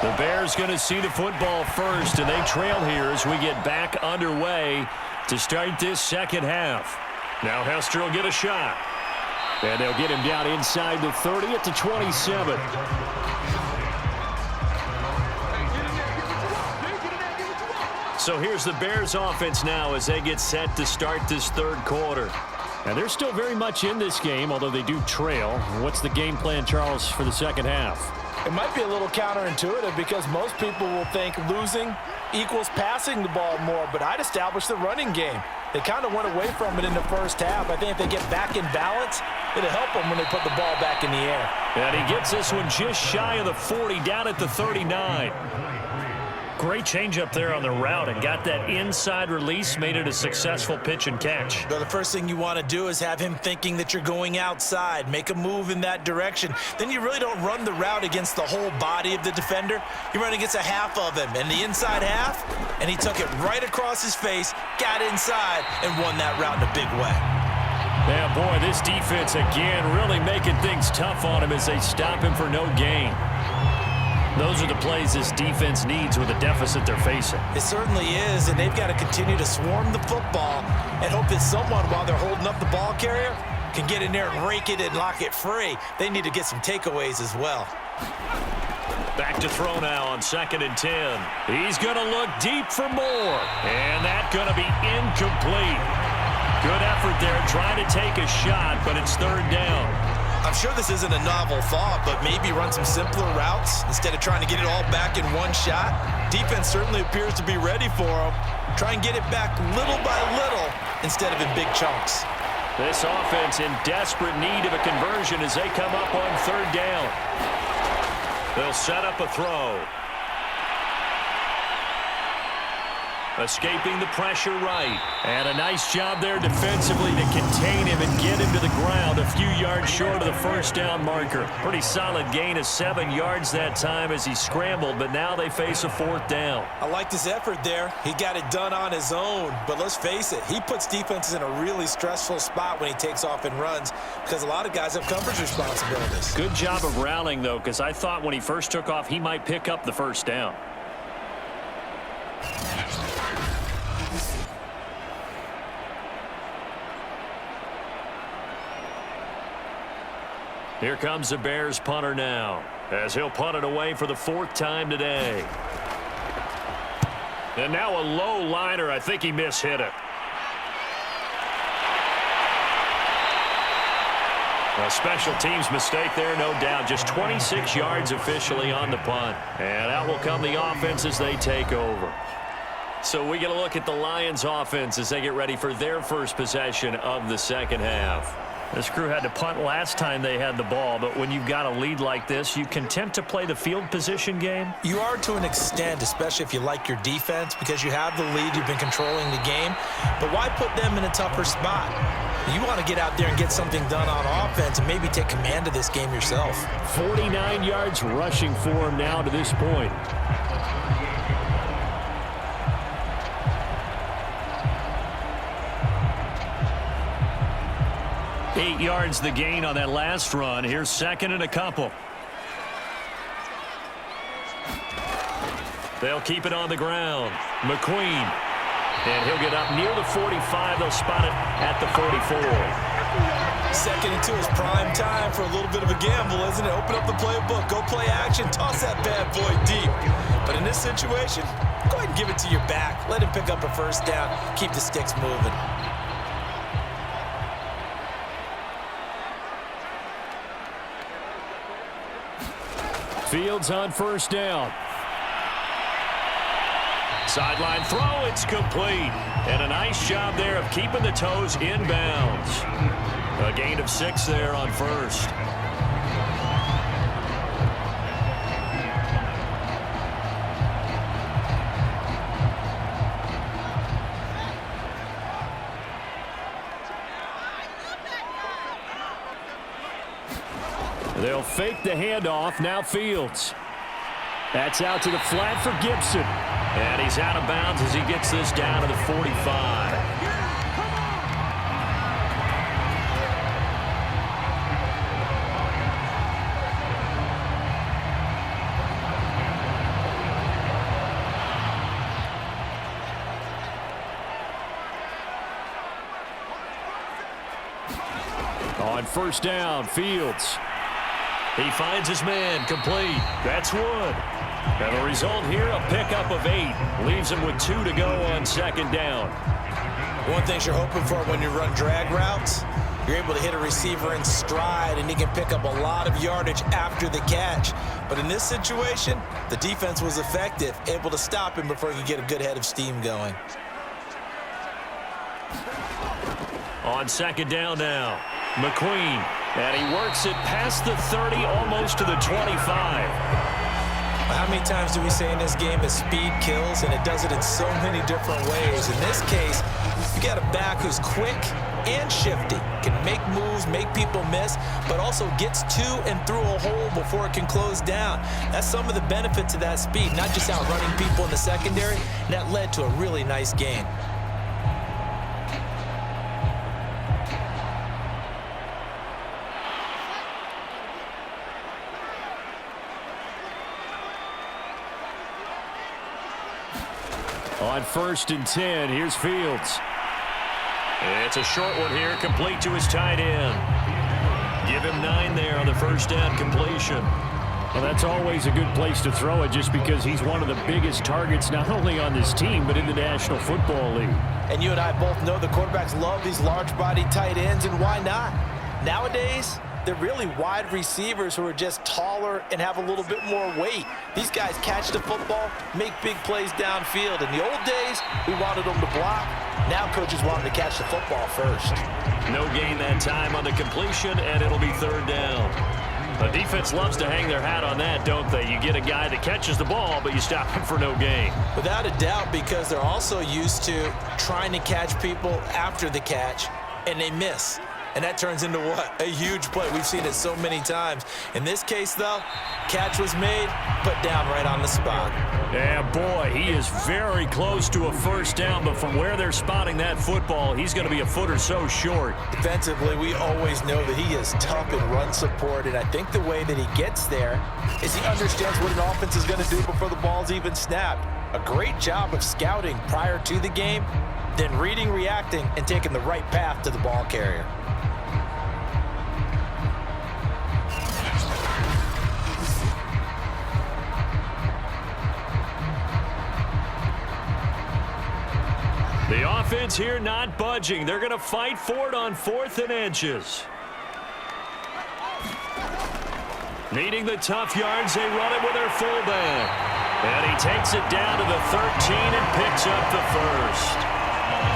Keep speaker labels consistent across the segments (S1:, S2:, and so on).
S1: The Bears going to see the football first, and they trail here as we get back underway to start this second half. Now Hester will get a shot. And they'll get him down inside the 30 at the 27. So here's the Bears offense now as they get set to start this third quarter. And they're still very much in this game, although they do trail. What's the game plan, Charles, for the second half?
S2: It might be a little counterintuitive because most people will think losing equals passing the ball more, but I'd establish the running game. They kind of went away from it in the first half. I think if they get back in balance, it'll help them when they put the ball back in the air.
S1: And he gets this one just shy of the 40, down at the 39. Great changeup there on the route and got that inside release, made it a successful pitch and catch.
S2: Well, the first thing you want to do is have him thinking that you're going outside, make a move in that direction. Then you really don't run the route against the whole body of the defender. You run against a half of him, and the inside half, and he took it right across his face, got inside, and won that route in a big way.
S1: Yeah, boy, this defense again really making things tough on him as they stop him for no gain. Those are the plays this defense needs with the deficit they're facing.
S2: It certainly is, and they've got to continue to swarm the football and hope that someone, while they're holding up the ball carrier, can get in there and rake it and lock it free. They need to get some takeaways as well.
S1: Back to throw now on 2nd and 10. He's going to look deep for more, and that's going to be incomplete. Good effort there trying to take a shot, but it's 3rd down.
S2: I'm sure this isn't a novel thought, but maybe run some simpler routes instead of trying to get it all back in one shot. Defense certainly appears to be ready for them. Try and get it back little by little instead of in big chunks.
S1: This offense in desperate need of a conversion as they come up on 3rd down. They'll set up a throw. Escaping the pressure right. And a nice job there defensively to contain him and get him to the ground a few yards short of the 1st down marker. Pretty solid gain of 7 yards that time as he scrambled, but now they face a 4th down.
S2: I like this effort there. He got it done on his own, but let's face it, he puts defenses in a really stressful spot when he takes off and runs because a lot of guys have coverage responsibilities.
S1: Good job of rallying, though, because I thought when he first took off, he might pick up the 1st down. Here comes the Bears punter now, as he'll punt it away for the 4th time today. And now a low liner. I think he mishit it. A special teams mistake there, no doubt. Just 26 yards officially on the punt. And out will come the offense as they take over. So we get a look at the Lions offense as they get ready for their first possession of the second half. This crew had to punt last time they had the ball, but when you've got a lead like this, you content to play the field position game?
S2: You are to an extent, especially if you like your defense, because you have the lead, you've been controlling the game. But why put them in a tougher spot? You want to get out there and get something done on offense and maybe take command of this game yourself.
S1: 49 yards rushing for him now to this point. Eight yards the gain on that last run. Here's 2nd and a couple. They'll keep it on the ground. McQueen. And he'll get up near the 45. They'll spot it at the 44.
S2: 2nd and 2 is prime time for a little bit of a gamble, isn't it? Open up the playbook. Go play action. Toss that bad boy deep. But in this situation, go ahead and give it to your back. Let him pick up a 1st down. Keep the sticks moving.
S1: Fields on 1st down. Sideline throw, it's complete. And a nice job there of keeping the toes inbounds. A gain of 6 there on 1st. They'll fake the handoff. Now Fields. That's out to the flat for Gibson. And he's out of bounds as he gets this down to the 45. On first down, Fields. He finds his man, complete. That's Wood. And the result here, a pickup of 8. Leaves him with 2 to go on second down.
S2: One thing you're hoping for when you run drag routes, you're able to hit a receiver in stride, and he can pick up a lot of yardage after the catch. But in this situation, the defense was effective, able to stop him before he could get a good head of steam going.
S1: On second down now, McQueen. And he works it past the 30, almost to the 25.
S2: How many times do we say in this game that speed kills, and it does it in so many different ways? In this case, you got a back who's quick and shifty, can make moves, make people miss, but also gets to and through a hole before it can close down. That's some of the benefits of that speed, not just outrunning people in the secondary, and that led to a really nice game.
S1: On first and 10, here's Fields. It's a short one here, complete to his tight end. Give him 9 there on the first down completion. Well, that's always a good place to throw it just because he's one of the biggest targets not only on this team but in the National Football League.
S2: And you and I both know the quarterbacks love these large-body tight ends, and why not? Nowadays, they're really wide receivers who are just taller and have a little bit more weight. These guys catch the football, make big plays downfield. In the old days, we wanted them to block. Now coaches want them to catch the football first.
S1: No gain that time on the completion, and it'll be third down. The defense loves to hang their hat on that, don't they? You get a guy that catches the ball, but you stop him for no gain.
S2: Without a doubt, because they're also used to trying to catch people after the catch, and they miss. And that turns into what? A huge play. We've seen it so many times. In this case, though, catch was made, put down right on the spot.
S1: Yeah, boy, he is very close to a first down, but from where they're spotting that football, he's going to be a foot or so short.
S2: Defensively, we always know that he is tough in run support, and I think the way that he gets there is he understands what an offense is going to do before the ball's even snapped. A great job of scouting prior to the game, then reading, reacting, and taking the right path to the ball carrier.
S1: The offense here not budging. They're going to fight for it on 4th and inches. Needing the tough yards, they run it with their fullback. And he takes it down to the 13 and picks up the first.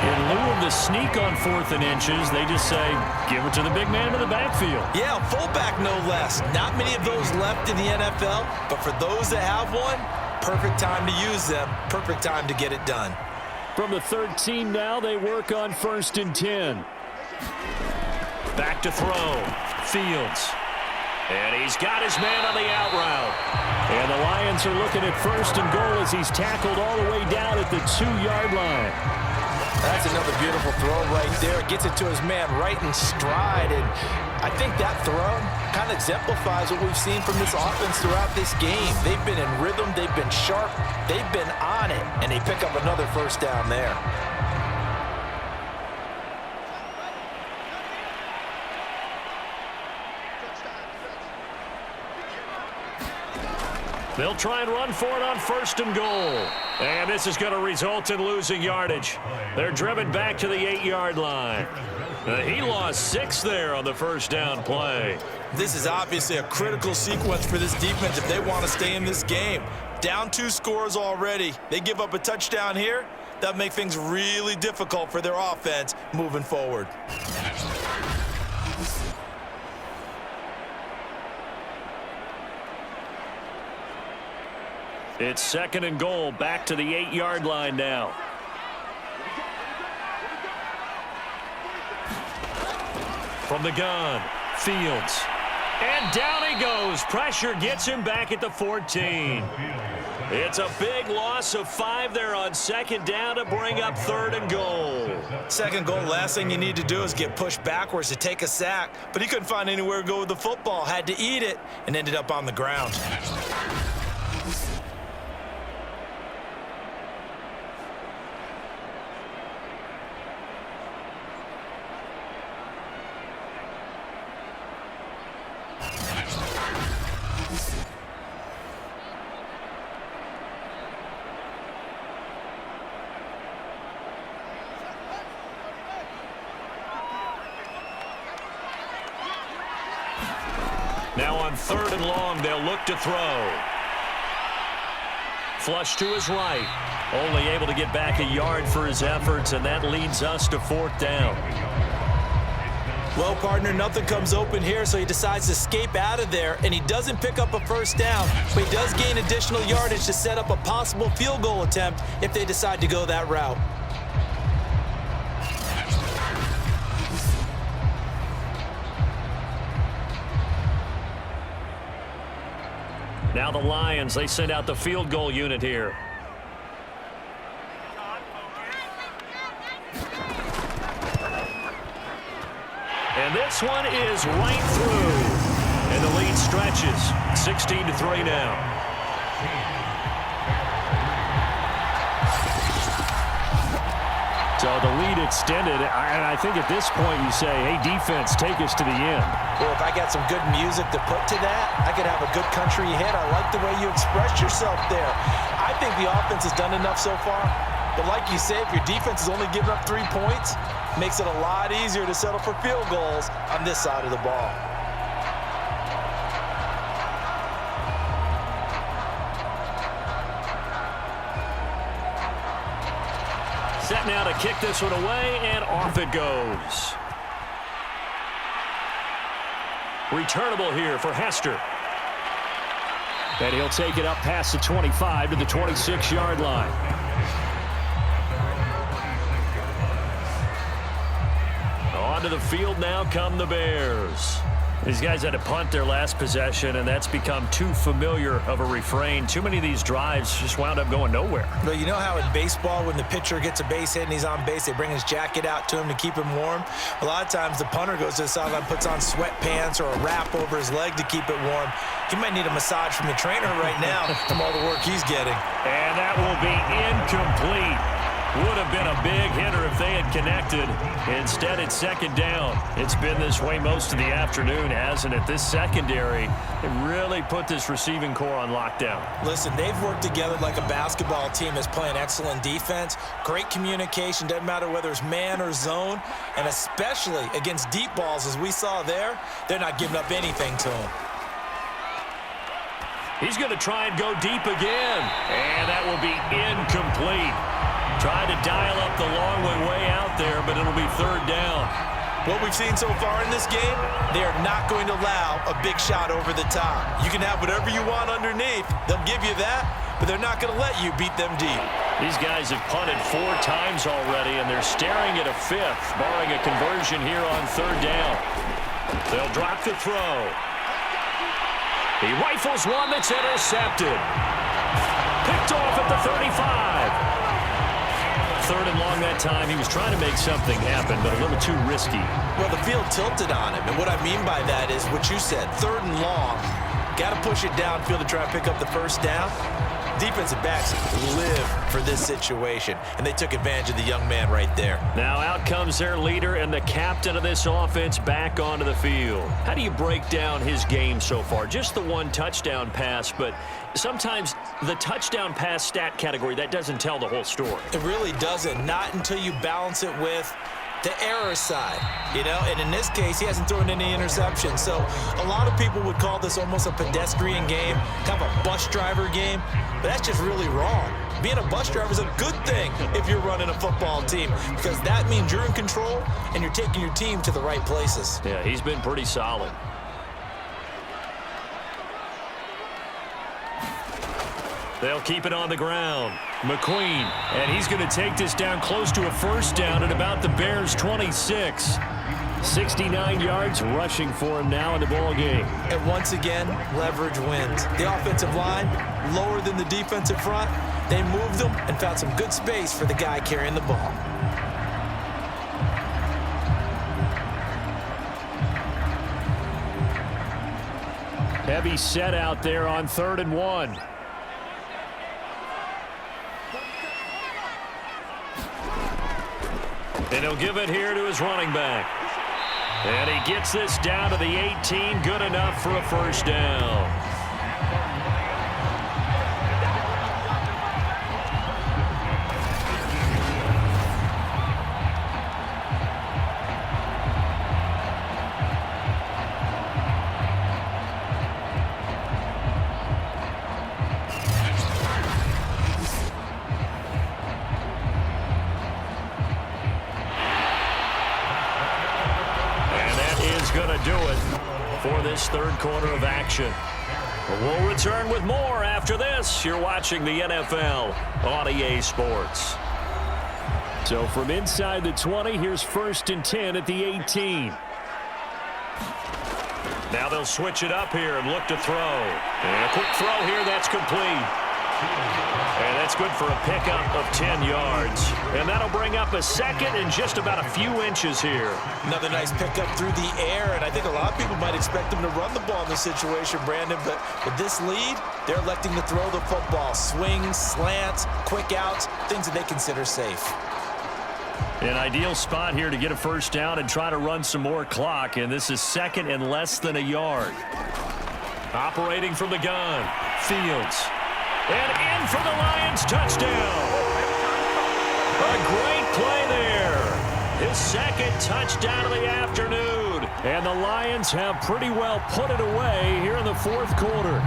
S1: In lieu of the sneak on 4th and inches, they just say, give it to the big man in the backfield.
S2: Yeah, fullback no less. Not many of those left in the NFL, but for those that have one, perfect time to use them, perfect time to get it done.
S1: From the 13 now, they work on 1st and 10. Back to throw. Fields. And he's got his man on the out route. And the Lions are looking at 1st and goal as he's tackled all the way down at the 2-yard line.
S2: That's another beautiful throw right there. Gets it to his man right in stride. And I think that throw kind of exemplifies what we've seen from this offense throughout this game. They've been in rhythm. They've been sharp. They've been on it. And they pick up another first down there.
S1: They'll try and run for it on 1st and goal. And this is going to result in losing yardage. They're driven back to the 8-yard line. He lost 6 there on the first down play.
S2: This is obviously a critical sequence for this defense if they want to stay in this game. Down 2 scores already. They give up a touchdown here. That'll make things really difficult for their offense moving forward.
S1: It's 2nd and goal, back to the 8-yard line now. From the gun, Fields. And down he goes. Pressure gets him back at the 14. It's a big loss of 5 there on 2nd down to bring up 3rd and goal.
S2: 2nd goal, last thing you need to do is get pushed backwards to take a sack. But he couldn't find anywhere to go with the football. Had to eat it and ended up on the ground.
S1: Now on 3rd and long, they'll look to throw. Flush to his right. Only able to get back a yard for his efforts, and that leads us to 4th down.
S2: Well, partner, nothing comes open here, so he decides to escape out of there, and he doesn't pick up a 1st down, but he does gain additional yardage to set up a possible field goal attempt if they decide to go that route.
S1: Now the Lions, they send out the field goal unit here. And this one is right through. And the lead stretches. 16-3 now. So the lead extended, and I think at this point you say, hey, defense, take us to the end.
S2: Well, if I got some good music to put to that, I could have a good country hit. I like the way you expressed yourself there. I think the offense has done enough so far. But like you say, if your defense is only giving up 3 points, makes it a lot easier to settle for field goals on this side of the ball.
S1: Set now to kick this one away, and off it goes. Returnable here for Hester. And he'll take it up past the 25 to the 26-yard line. Onto the field now come the Bears. These guys had to punt their last possession, and that's become too familiar of a refrain. Too many of these drives just wound up going nowhere.
S2: But you know how in baseball, when the pitcher gets a base hit and he's on base, they bring his jacket out to him to keep him warm? A lot of times the punter goes to the sideline, puts on sweatpants or a wrap over his leg to keep it warm. He might need a massage from the trainer right now from all the work he's getting.
S1: And that will be incomplete. Would have been a big hitter if they had connected. Instead, it's 2nd down. It's been this way most of the afternoon, hasn't it? This secondary, it really put this receiving core on lockdown.
S2: Listen, they've worked together like a basketball team that's playing excellent defense. Great communication, doesn't matter whether it's man or zone. And especially against deep balls, as we saw there, they're not giving up anything to them.
S1: He's going to try and go deep again. And that will be incomplete. Tried to dial up the long one way out there, but it'll be 3rd down.
S2: What we've seen so far in this game, they are not going to allow a big shot over the top. You can have whatever you want underneath. They'll give you that, but they're not going to let you beat them deep.
S1: These guys have punted 4 times already, and they're staring at a 5th, barring a conversion here on 3rd down. They'll drop the throw. He rifles one that's intercepted. Picked off at the 35. 3rd and long that time. He was trying to make something happen, but a little too risky.
S2: Well, the field tilted on him, and what I mean by that is what you said, 3rd and long. Got to push it downfield to try and pick up the 1st down. Defensive backs live for this situation, and they took advantage of the young man right there.
S1: Now out comes their leader and the captain of this offense back onto the field. How do you break down his game so far? Just the 1 touchdown pass, but sometimes the touchdown pass stat category, that doesn't tell the whole story.
S2: It really doesn't, not until you balance it with the error side, you know, and in this case, he hasn't thrown any interceptions. So a lot of people would call this almost a pedestrian game, kind of a bus driver game, but that's just really wrong. Being a bus driver is a good thing if you're running a football team, because that means you're in control and you're taking your team to the right places.
S1: Yeah, he's been pretty solid. They'll keep it on the ground. McQueen, and he's going to take this down close to a 1st down at about the Bears' 26. 69 yards rushing for him now in the ball game.
S2: And once again, leverage wins. The offensive line, lower than the defensive front, they moved them and found some good space for the guy carrying the ball.
S1: Heavy set out there on 3rd and 1. And he'll give it here to his running back. And he gets this down to the 18, good enough for a 1st down. is going to do it for this third quarter of action. We'll return with more after this. You're watching the NFL on EA Sports. So from inside the 20, here's 1st and 10 at the 18. Now they'll switch it up here and look to throw. And a quick throw here, that's complete. And that's good for a pickup of 10 yards. And that'll bring up a second and just about a few inches here.
S2: Another nice pickup through the air, and I think a lot of people might expect them to run the ball in this situation, Brandon, but with this lead, they're electing to throw the football. Swings, slants, quick outs, things that they consider safe.
S1: An ideal spot here to get a first down and try to run some more clock, and this is second and less than a yard. Operating from the gun, Fields. And in for the Lions, touchdown. A great play there. His second touchdown of the afternoon. And the Lions have pretty well put it away here in the fourth quarter.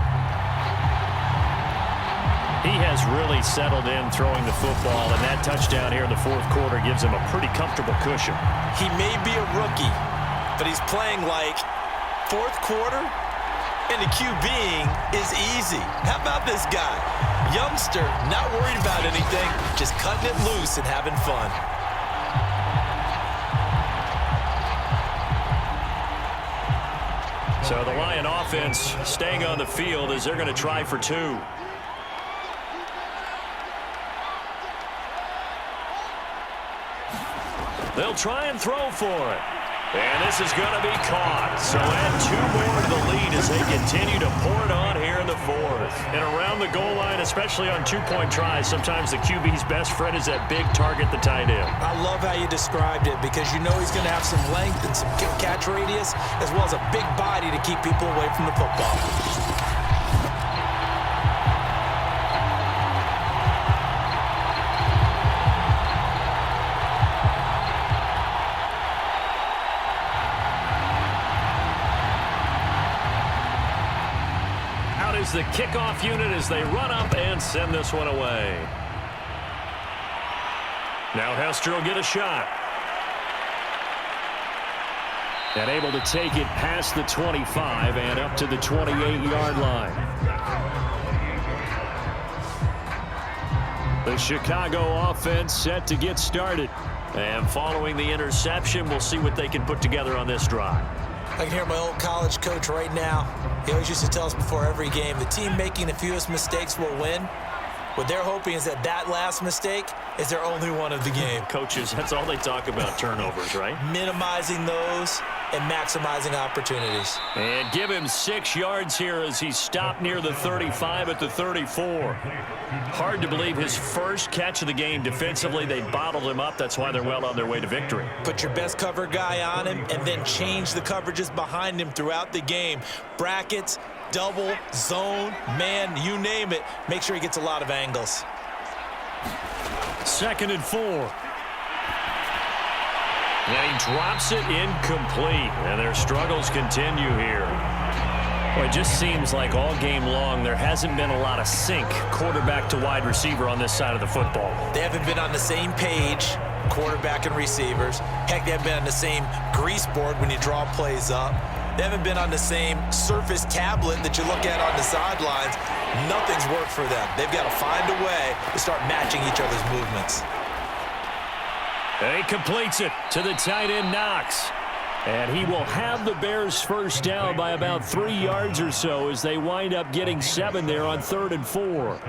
S1: He has really settled in throwing the football, and that touchdown here in the fourth quarter gives him a pretty comfortable cushion.
S2: He may be a rookie, but he's playing like fourth quarter, and the QBing is easy. How about this guy? Youngster, not worried about anything, just cutting it loose and having fun.
S1: So the Lion offense staying on the field as they're going to try for two. They'll try and throw for it. And this is going to be caught. So add two more to the lead as they continue to pour it on here in the fourth. And around the goal line, especially on two-point tries, sometimes the QB's best friend is that big target, the tight end.
S2: I love how you described it because you know he's going to have some length and some catch radius as well as a big body to keep people away from the football.
S1: The kickoff unit as they run up and send this one away. Now Hester will get a shot. And able to take it past the 25 and up to the 28-yard line. The Chicago offense set to get started. And following the interception, we'll see what they can put together on this drive.
S2: I can hear my old college coach right now. He always used to tell us before every game, the team making the fewest mistakes will win. What they're hoping is that last mistake is their only one of the game.
S1: Coaches, that's all they talk about, turnovers, right?
S2: Minimizing those and maximizing opportunities.
S1: And give him 6 yards here as he stopped near the 35 at the 34. Hard to believe his first catch of the game defensively. They bottled him up. That's why they're well on their way to victory.
S2: Put your best cover guy on him and then change the coverages behind him throughout the game. Brackets, double, zone, man, you name it. Make sure he gets a lot of angles.
S1: 2nd and 4. And he drops it incomplete. And their struggles continue here. Well, it just seems like all game long there hasn't been a lot of sync quarterback to wide receiver on this side of the football.
S2: They haven't been on the same page, quarterback and receivers. Heck, they haven't been on the same grease board when you draw plays up. They haven't been on the same surface tablet that you look at on the sidelines. Nothing's worked for them. They've got to find a way to start matching each other's movements.
S1: And he completes it to the tight end, Knox. And he will have the Bears first down by about 3 yards or so as they wind up getting 7 there on 3rd and 4.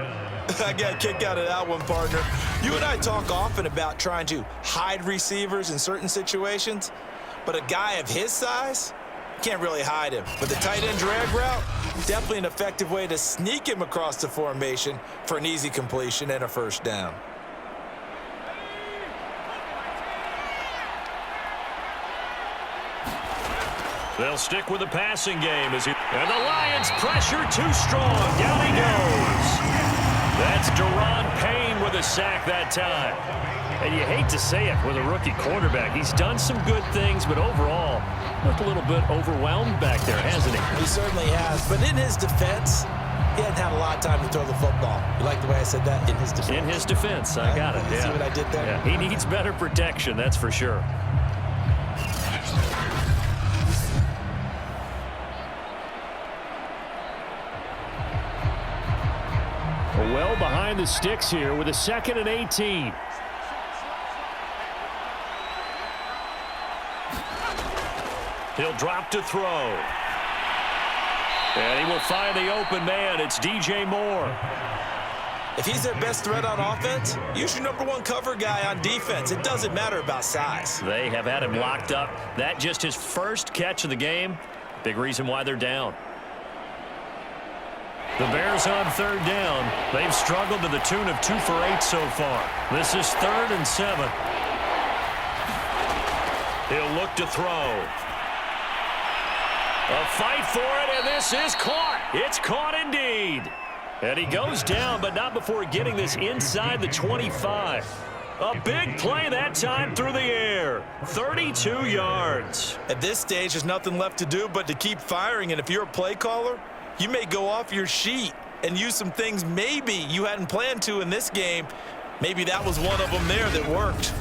S2: I got a kick out of that one, partner. You and I talk often about trying to hide receivers in certain situations, but a guy of his size can't really hide him. But the tight end drag route, definitely an effective way to sneak him across the formation for an easy completion and a first down.
S1: They'll stick with the passing game as and the Lions pressure too strong. Down he goes. That's Deron Payne with a sack that time. And you hate to say it with a rookie quarterback. He's done some good things, but overall, looked a little bit overwhelmed back there, hasn't he?
S2: He certainly has. But in his defense, he hasn't had a lot of time to throw the football. You like the way I said that? In his defense.
S1: In his defense. I got it.
S2: You see what I did there?
S1: Yeah, he needs better protection, that's for sure. behind the sticks here with a 2nd and 18. He'll drop to throw. And he will find the open man. It's DJ Moore.
S2: If he's their best threat on offense, use your #1 cover guy on defense. It doesn't matter about size.
S1: They have had him locked up. That just his first catch of the game. Big reason why they're down. The Bears on 3rd down. They've struggled to the tune of 2 for 8 so far. This is 3rd and 7. He'll look to throw. A fight for it, and this is caught. It's caught indeed. And he goes down, but not before getting this inside the 25. A big play that time through the air. 32 yards.
S2: At this stage, there's nothing left to do but to keep firing, and if you're a play caller, you may go off your sheet and use some things maybe you hadn't planned to in this game. Maybe that was one of them there that worked.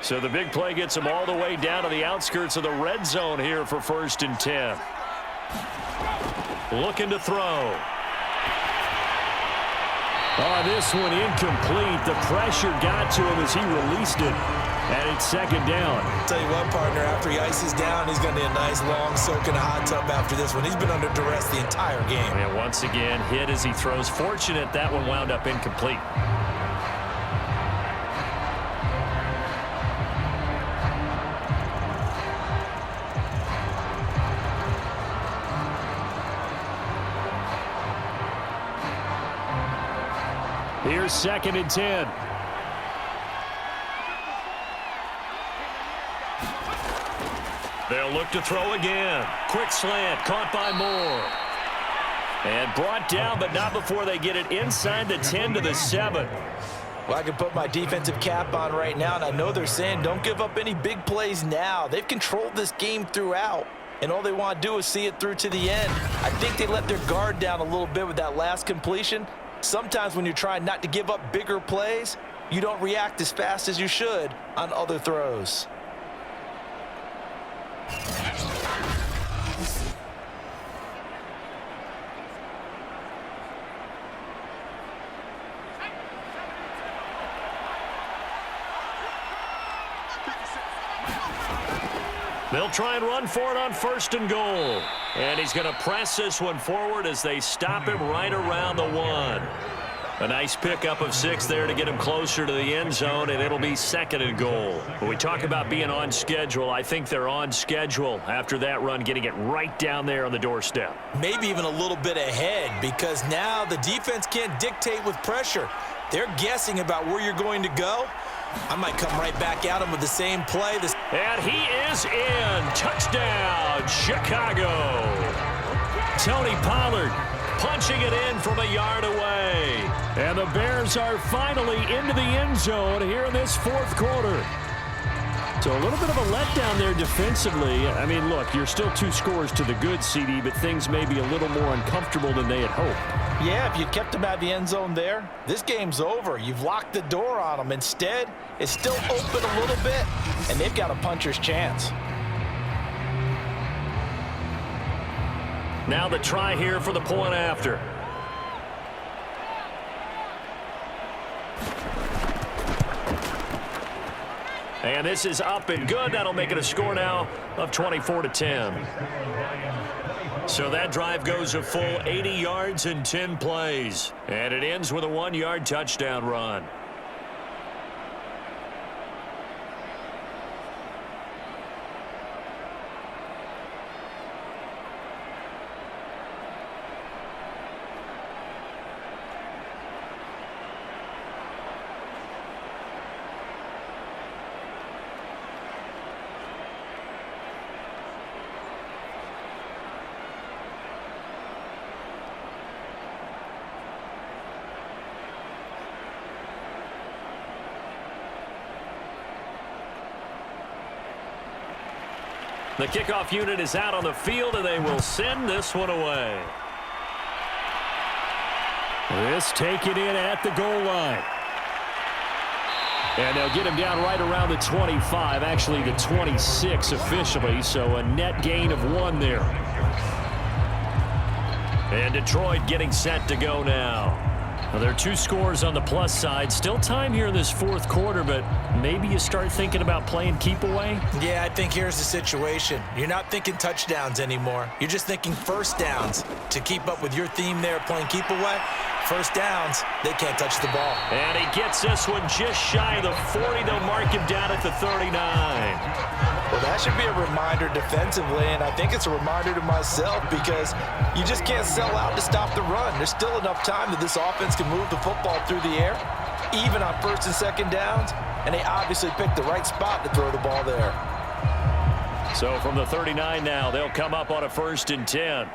S1: So the big play gets him all the way down to the outskirts of the red zone here for 1st and 10. Looking to throw. Oh, this one incomplete. The pressure got to him as he released it. And it's 2nd down.
S2: Tell you what, partner, after he ices down, he's going to need a nice long soak in a hot tub after this one. He's been under duress the entire game.
S1: And once again, hit as he throws. Fortunate that one wound up incomplete. Here's 2nd and 10. They'll look to throw again. Quick slant, caught by Moore. And brought down, but not before they get it inside the 10 to the 7.
S2: Well, I can put my defensive cap on right now, and I know they're saying don't give up any big plays now. They've controlled this game throughout, and all they want to do is see it through to the end. I think they let their guard down a little bit with that last completion. Sometimes when you're trying not to give up bigger plays, you don't react as fast as you should on other throws.
S1: They'll try and run for it on 1st and goal. And he's going to press this one forward as they stop him right around the 1. A nice pickup of 6 there to get him closer to the end zone, and it'll be 2nd and goal. When we talk about being on schedule, I think they're on schedule after that run, getting it right down there on the doorstep.
S2: Maybe even a little bit ahead, because now the defense can't dictate with pressure. They're guessing about where you're going to go. I might come right back at him with the same play.
S1: And he is in. Touchdown, Chicago. Tony Pollard punching it in from a yard away. And the Bears are finally into the end zone here in this 4th quarter. So a little bit of a letdown there defensively. I mean, look, you're still 2 scores to the good, CD, but things may be a little more uncomfortable than they had hoped.
S2: Yeah, if you kept them out of the end zone there, this game's over. You've locked the door on them. Instead, it's still open a little bit, and they've got a puncher's chance.
S1: Now the try here for the point after. And this is up and good. That'll make it a score now of 24-10. So that drive goes a full 80 yards in 10 plays. And it ends with a 1-yard touchdown run. The kickoff unit is out on the field, and they will send this one away. This taken in at the goal line. And they'll get him down right around the 25, actually the 26 officially, so a net gain of 1 there. And Detroit getting set to go now. Well, there are 2 scores on the plus side. Still time here in this fourth quarter, but maybe you start thinking about playing keep away?
S2: Yeah, I think here's the situation. You're not thinking touchdowns anymore. You're just thinking first downs. To keep up with your theme there, playing keep away, first downs, they can't touch the ball.
S1: And he gets this one just shy of the 40. They'll mark him down at the 39.
S2: Well, that should be a reminder defensively, and I think it's a reminder to myself because you just can't sell out to stop the run. There's still enough time that this offense can move the football through the air, even on first and second downs, and they obviously picked the right spot to throw the ball there.
S1: So from the 39 now, they'll come up on a 1st and 10.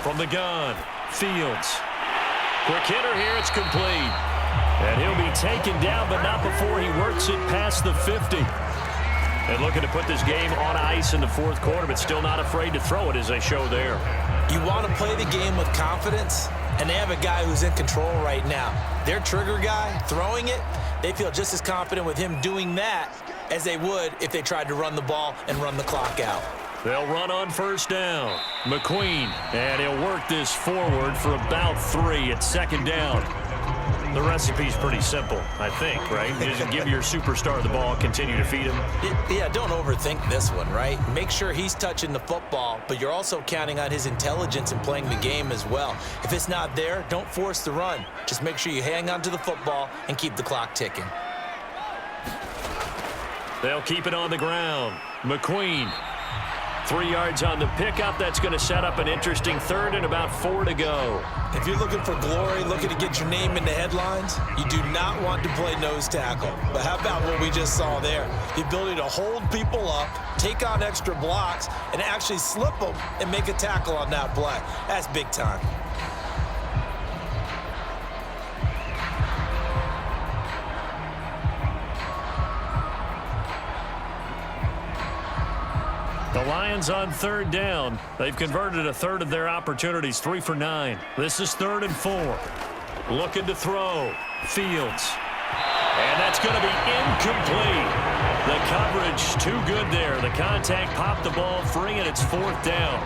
S1: From the gun, Fields. Quick hitter here, it's complete. And he'll be taken down, but not before he works it past the 50. And looking to put this game on ice in the fourth quarter, but still not afraid to throw it as they show there.
S2: You want to play the game with confidence, and they have a guy who's in control right now. Their trigger guy, throwing it, they feel just as confident with him doing that as they would if they tried to run the ball and run the clock out.
S1: They'll run on first down. McQueen, and he'll work this forward for about 3 at second down. The recipe's pretty simple, I think, right? You just give your superstar the ball, continue to feed him.
S2: Yeah, don't overthink this one, right? Make sure he's touching the football, but you're also counting on his intelligence in playing the game as well. If it's not there, don't force the run. Just make sure you hang on to the football and keep the clock ticking.
S1: They'll keep it on the ground. McQueen. 3 yards on the pickup. That's going to set up an interesting 3rd and about 4 to go.
S2: If you're looking for glory, looking to get your name in the headlines, you do not want to play nose tackle. But how about what we just saw there? The ability to hold people up, take on extra blocks, and actually slip them and make a tackle on that play. That's big time.
S1: The Lions on 3rd down. They've converted a 1/3 of their opportunities, 3 for 9. This is 3rd and 4. Looking to throw. Fields. And that's going to be incomplete. The coverage too good there. The contact popped the ball free, and it's 4th down.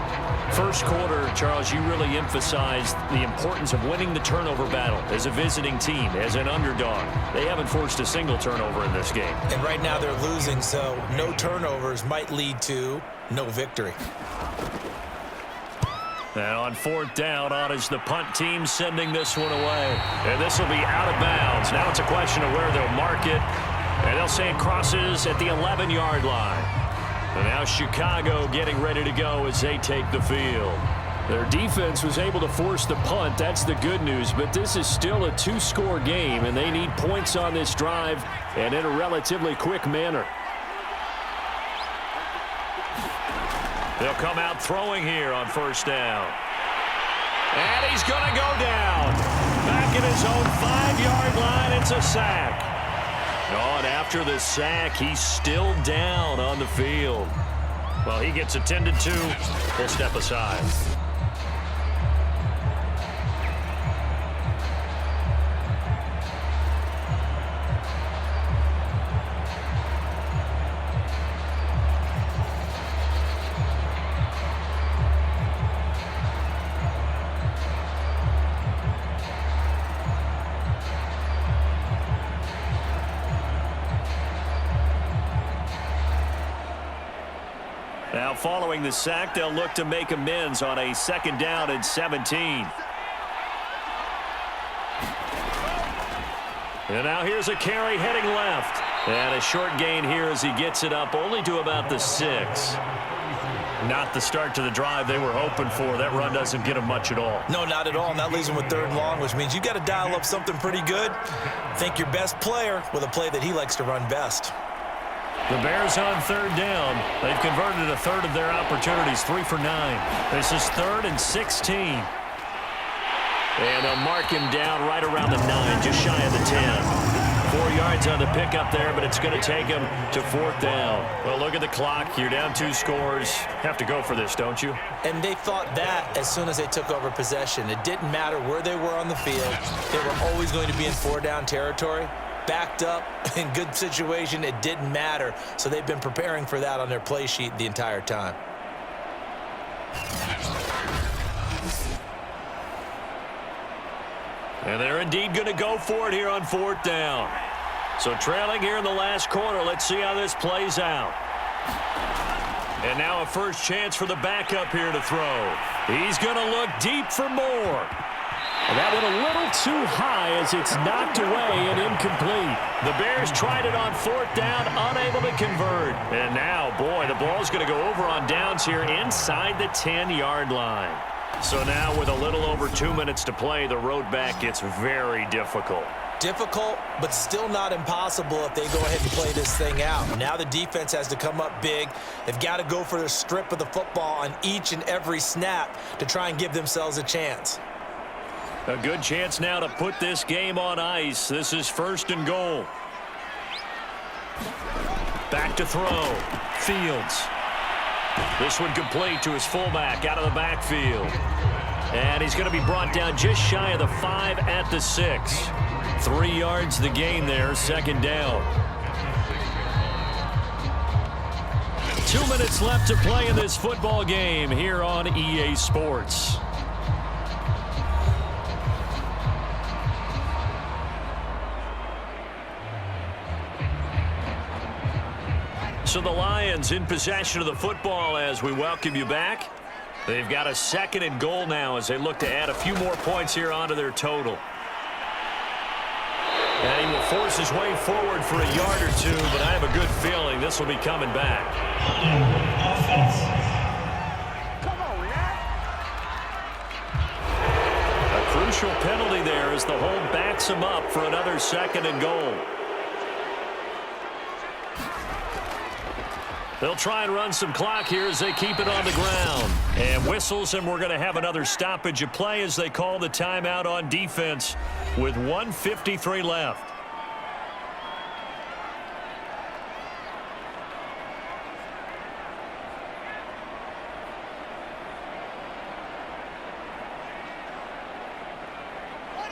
S1: First quarter, Charles, you really emphasized the importance of winning the turnover battle as a visiting team, as an underdog. They haven't forced a single turnover in this game.
S2: And right now they're losing, so no turnovers might lead to no victory.
S1: And on 4th down, on is the punt team sending this one away. And this will be out of bounds. Now it's a question of where they'll mark it. And they'll say it crosses at the 11-yard line. And now Chicago getting ready to go as they take the field. Their defense was able to force the punt. That's the good news. But this is still a 2-score game, and they need points on this drive and in a relatively quick manner. They'll come out throwing here on 1st down. And he's going to go down. Back at his own 5-yard line, it's a sack. Oh, and after the sack, he's still down on the field. Well, he gets attended to. We'll step aside. Now, following the sack, they'll look to make amends on a 2nd down and 17. And now here's a carry heading left. And a short gain here as he gets it up only to about the 6. Not the start to the drive they were hoping for. That run doesn't get them much at all.
S2: No, not at all. And that leaves them with 3rd and long, which means you got to dial up something pretty good. Think your best player with a play that he likes to run best.
S1: The Bears on 3rd down. They've converted a 1/3 of their opportunities, 3 for 9. This is 3rd and 16. And they'll mark him down right around the 9, just shy of the 10. 4 yards on the pickup there, but it's going to take him to 4th down. Well, look at the clock. You're down 2 scores. Have to go for this, don't you?
S2: And they thought that as soon as they took over possession. It didn't matter where they were on the field. They were always going to be in 4-down territory. Backed up, in good situation, it didn't matter. So they've been preparing for that on their play sheet the entire time.
S1: And they're indeed going to go for it here on 4th down. So trailing here in the last quarter. Let's see how this plays out. And now a first chance for the backup here to throw. He's going to look deep for more. And that one a little too high as it's knocked away and incomplete. The Bears tried it on 4th down, unable to convert. And now, boy, the ball's going to go over on downs here inside the 10-yard line. So now with a little over 2 minutes to play, the road back gets very difficult.
S2: Difficult, but still not impossible if they go ahead and play this thing out. Now the defense has to come up big. They've got to go for the strip of the football on each and every snap to try and give themselves a chance.
S1: A good chance now to put this game on ice. This is 1st and goal. Back to throw. Fields. This one complete to his fullback out of the backfield. And he's going to be brought down just shy of the 5 at the 6. 3 yards the gain there, 2nd down. 2 minutes left to play in this football game here on EA Sports. So the Lions in possession of the football as we welcome you back. They've got a 2nd and goal now as they look to add a few more points here onto their total. And he will force his way forward for a yard or 2, but I have a good feeling this will be coming back. A crucial penalty there as the hold backs him up for another 2nd and goal. They'll try and run some clock here as they keep it on the ground. And whistles, and we're going to have another stoppage of play as they call the timeout on defense with 1:53 left.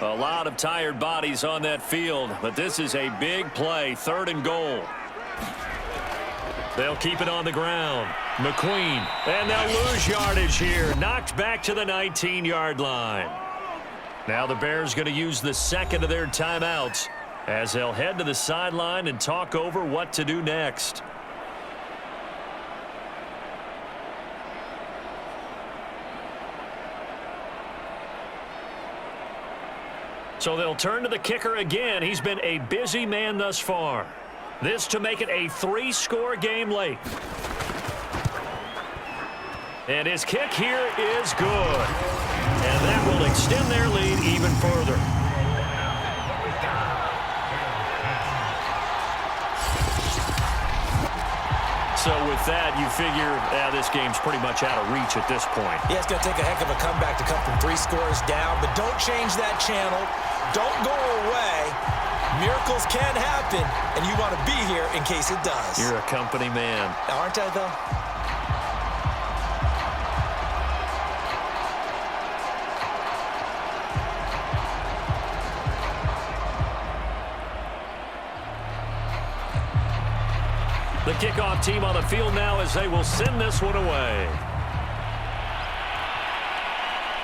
S1: A lot of tired bodies on that field, but this is a big play, 3rd and goal. They'll keep it on the ground. McQueen, and they'll lose yardage here. Knocked back to the 19-yard line. Now the Bears going to use the 2nd of their timeouts as they'll head to the sideline and talk over what to do next. So they'll turn to the kicker again. He's been a busy man thus far. This to make it a 3-score game late. And his kick here is good. And that will extend their lead even further. So with that, you figure this game's pretty much out of reach at this point.
S2: Yeah, it's going to take a heck of a comeback to come from 3 scores down, but don't change that channel. Don't go away. Miracles can happen, and you want to be here in case it does.
S1: You're a company man.
S2: Aren't I, though?
S1: The kickoff team on the field now as they will send this one away.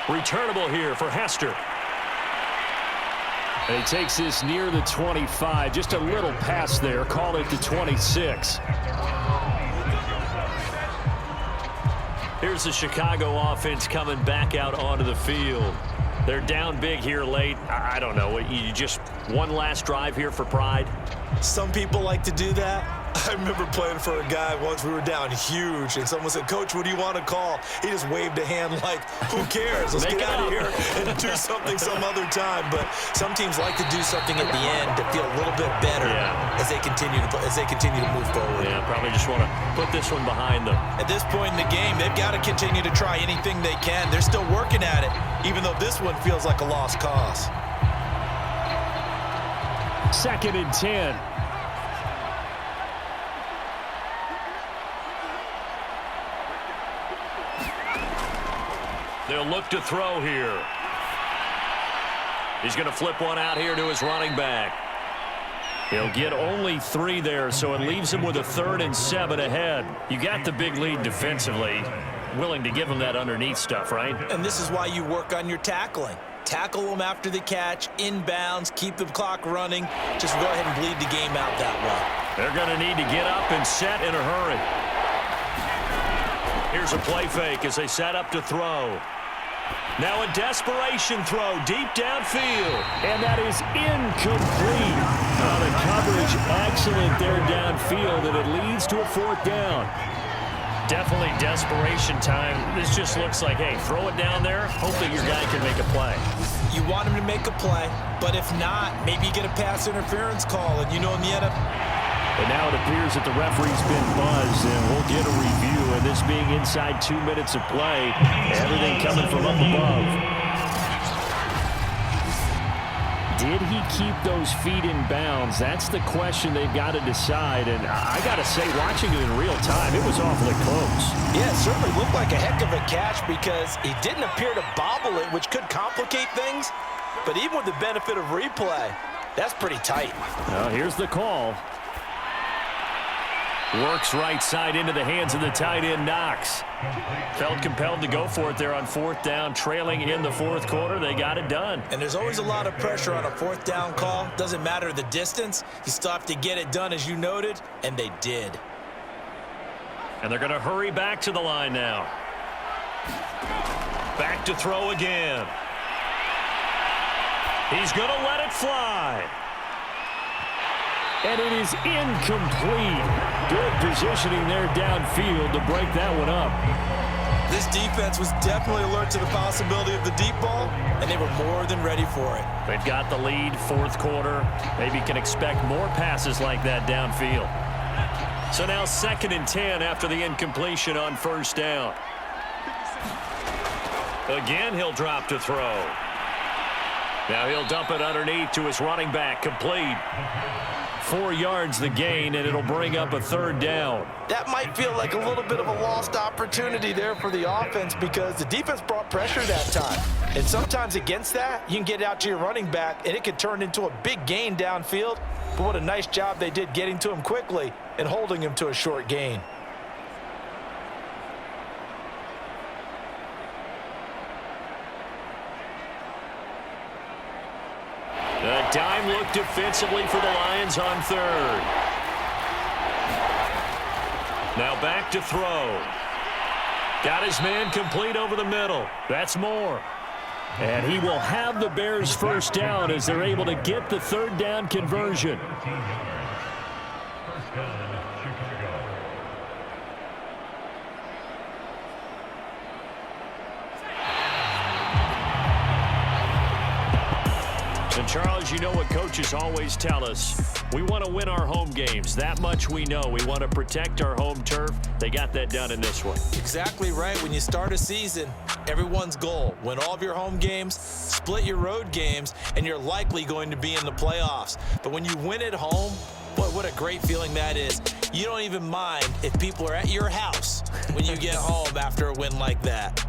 S1: Returnable here for Hester. And he takes this near the 25. Just a little pass there. Call it the 26. Here's the Chicago offense coming back out onto the field. They're down big here late. I don't know. You just one last drive here for pride?
S2: Some people like to do that. I remember playing for a guy once. We were down huge, and someone said, "Coach, what do you want to call?" He just waved a hand like, who cares? Let's get out of here and do something some other time. But some teams like to do something at the end to feel a little bit better as they continue to move forward.
S1: Yeah, probably just want to put this one behind them.
S2: At this point in the game, they've got to continue to try anything they can. They're still working at it, even though this one feels like a lost cause.
S1: 2nd and 10. They'll look to throw here. He's going to flip one out here to his running back. He'll get only 3 there, so it leaves him with a 3rd and 7 ahead. You got the big lead defensively. Willing to give him that underneath stuff, right?
S2: And this is why you work on your tackling. Tackle them after the catch, inbounds, keep the clock running. Just go ahead and bleed the game out that way.
S1: They're going to need to get up and set in a hurry. Here's a play fake as they set up to throw. Now a desperation throw deep downfield. And that is incomplete. The coverage excellent there downfield, and it leads to a 4th down. Definitely desperation time. This just looks like, hey, throw it down there. Hope that your guy can make a play.
S2: You want him to make a play, but if not, maybe you get a pass interference call, and you know in the end
S1: And now it appears that the referee's been buzzed, and we'll get a review. And this being inside 2 minutes of play, everything coming from up above. Did he keep those feet in bounds? That's the question they've got to decide. And I got to say, watching it in real time, it was awfully close.
S2: Yeah, it certainly looked like a heck of a catch because he didn't appear to bobble it, which could complicate things. But even with the benefit of replay, that's pretty tight.
S1: Well, here's the call. Works right side into the hands of the tight end, Knox. Felt compelled to go for it there on 4th down, trailing in the 4th quarter. They got it done.
S2: And there's always a lot of pressure on a 4th down call. Doesn't matter the distance. You still have to get it done, as you noted, and they did.
S1: And they're going to hurry back to the line now. Back to throw again. He's going to let it fly. And it is incomplete. Good positioning there downfield to break that one up.
S2: This defense was definitely alert to the possibility of the deep ball, and they were more than ready for it.
S1: They've got the lead, 4th quarter. Maybe can expect more passes like that downfield. So now 2nd and 10 after the incompletion on 1st down. Again, he'll drop to throw. Now he'll dump it underneath to his running back, complete. 4 yards the gain, and it'll bring up a 3rd down.
S2: That might feel like a little bit of a lost opportunity there for the offense because the defense brought pressure that time. And sometimes against that, you can get out to your running back, and it could turn into a big gain downfield. But what a nice job they did getting to him quickly and holding him to a short gain.
S1: A dime look defensively for the Lions on 3rd. Now back to throw. Got his man complete over the middle. That's more. And he will have the Bears 1st down as they're able to get the 3rd down conversion. And Charles, you know what coaches always tell us. We want to win our home games. That much we know. We want to protect our home turf. They got that done in this one.
S2: Exactly right. When you start a season, everyone's goal, win all of your home games, split your road games, and you're likely going to be in the playoffs. But when you win at home, boy, what a great feeling that is. You don't even mind if people are at your house when you get home after a win like that.